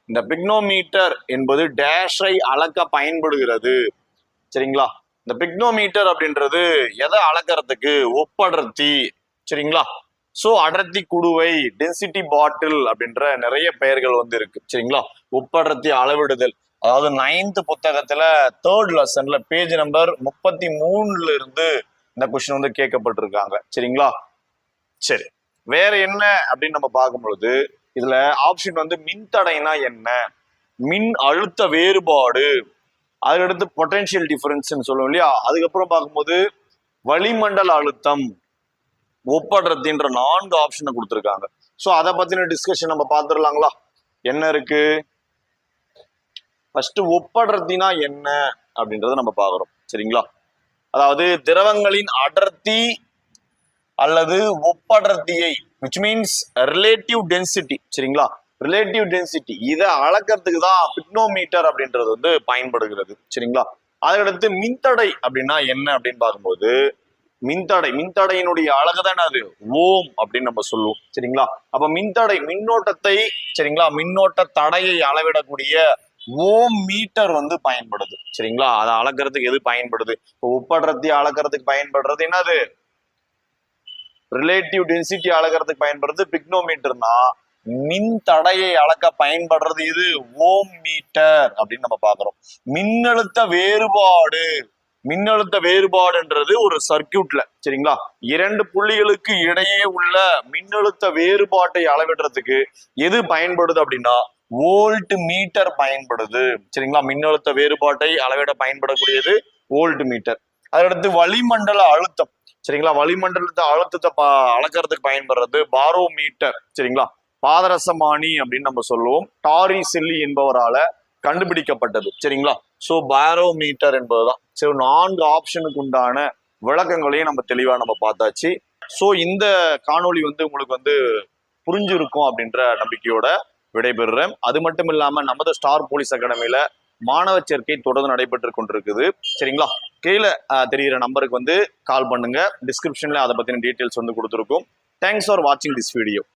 இந்த பிக்னோமீட்டர் என்பது டேஷை அளக்க பயன்படுகிறது. சரிங்களா? இந்த பிக்னோமீட்டர் அப்படின்றது எதை அளக்கிறதுக்கு? ஒப்படர்த்தி. சரிங்களா? சோ அடர்த்தி குடுவை, டென்சிட்டி பாட்டில் அப்படின்ற நிறைய பெயர்கள் வந்து இருக்கு. சரிங்களா? ஒப்படர்த்தி அளவிடுதல். அதாவது 9th புத்தகத்துல 3rd லெசன்ல பேஜ் நம்பர் 33 இருந்து இந்த கொஸ்டின் வந்து கேட்கப்பட்டிருக்காங்க. சரிங்களா? சரி, வேற என்ன அப்படின்னு நம்ம பார்க்கும் பொழுது இதுல ஆப்ஷன் வந்து மின்தடைனா என்ன, மின் அழுத்த வேறுபாடு, அதுக்கடுத்து பொட்டன்ஷியல் டிஃபரன்ஸ் சொல்லுவோம் இல்லையா, அதுக்கப்புறம் பார்க்கும்போது வளிமண்டல அழுத்தம், ஒப்படர்த்தின்ற 4 ஆப்ஷனை கொடுத்துருக்காங்க. ஸோ அதை பத்தின டிஸ்கஷன் நம்ம பார்த்துடலாங்களா? என்ன இருக்கு? ஃபர்ஸ்ட் ஒப்படர்த்தினா என்ன அப்படின்றத நம்ம பார்க்குறோம். சரிங்களா? அதாவது திரவங்களின் அடர்த்தி அல்லது ஒப்படர்த்தியை, விச் மீன்ஸ் ரிலேட்டிவ் டென்சிட்டி. சரிங்களா? ரிலேட்டிவ் டென்சிட்டி இதை அளக்கிறதுக்கு தான் பிக்னோமீட்டர் அப்படின்றது வந்து பயன்படுகிறது. சரிங்களா? அதுக்கடுத்து மின்தடை அப்படின்னா என்ன அப்படின்னு பார்க்கும்போது மின்தடையினுடைய அழகு தானே அது ஓம் அப்படின்னு நம்ம சொல்லுவோம். சரிங்களா? அப்ப மின்தடை மின்னோட்டத்தை, சரிங்களா, மின்னோட்ட தடையை அளவிடக்கூடிய ஓம் மீட்டர் வந்து பயன்படுது. சரிங்களா? அதை அளக்கிறதுக்கு எது பயன்படுது? இப்போ ஒப்படர்த்தி அளக்கிறதுக்கு பயன்படுறது என்னது? ரிலேட்டிவ் டென்சிட்டி அளக்கிறதுக்கு பயன்படுறது பிக்னோமீட்டர்னா, மின் தடையை அளக்க பயன்படுறது இது ஓம் மீட்டர் அப்படின்னு நம்ம பாக்குறோம். மின்னழுத்த வேறுபாடு, மின்னழுத்த வேறுபாடுன்றது ஒரு சர்க்கியூட்ல, சரிங்களா, 2 புள்ளிகளுக்கு இடையே உள்ள மின்னழுத்த வேறுபாட்டை அளவிடுறதுக்கு எது பயன்படுது அப்படின்னா வோல்ட் மீட்டர் பயன்படுது. சரிங்களா? மின்னழுத்த வேறுபாட்டை அளவிட பயன்படக்கூடியது வோல்ட் மீட்டர். அதடுத்து வளிமண்டல அழுத்தம். சரிங்களா? வளிமண்டலத்தை அழுத்தத்தை அளக்கிறதுக்கு பயன்படுறது பாரோ மீட்டர். சரிங்களா? பாதரசமானி அப்படின்னு நம்ம சொல்லுவோம். டாரி செல்லி என்பவரால கண்டுபிடிக்கப்பட்டது. சரிங்களா? சோ பாரோ மீட்டர் என்பதுதான். சரி, 4 ஆப்ஷனுக்கு உண்டான விளக்கங்களையும் நம்ம தெளிவா நம்ம பார்த்தாச்சு. சோ இந்த காணொளி வந்து உங்களுக்கு வந்து புரிஞ்சிருக்கும் அப்படின்ற நம்பிக்கையோட விடைபெறுறேன். அது மட்டும் இல்லாம நமது ஸ்டார் போலீஸ் அகாடமியில மாணவ சேர்க்கை தொடர்ந்து நடைபெற்று கொண்டிருக்குது. சரிங்களா? கீழே தெரிகிற நம்பருக்கு வந்து கால் பண்ணுங்க. டிஸ்கிரிப்ஷன்ல அதை பத்தின டீடைல்ஸ் வந்து கொடுத்துருக்கோம். தேங்க்ஸ் ஃபார் வாட்சிங் திஸ் வீடியோ.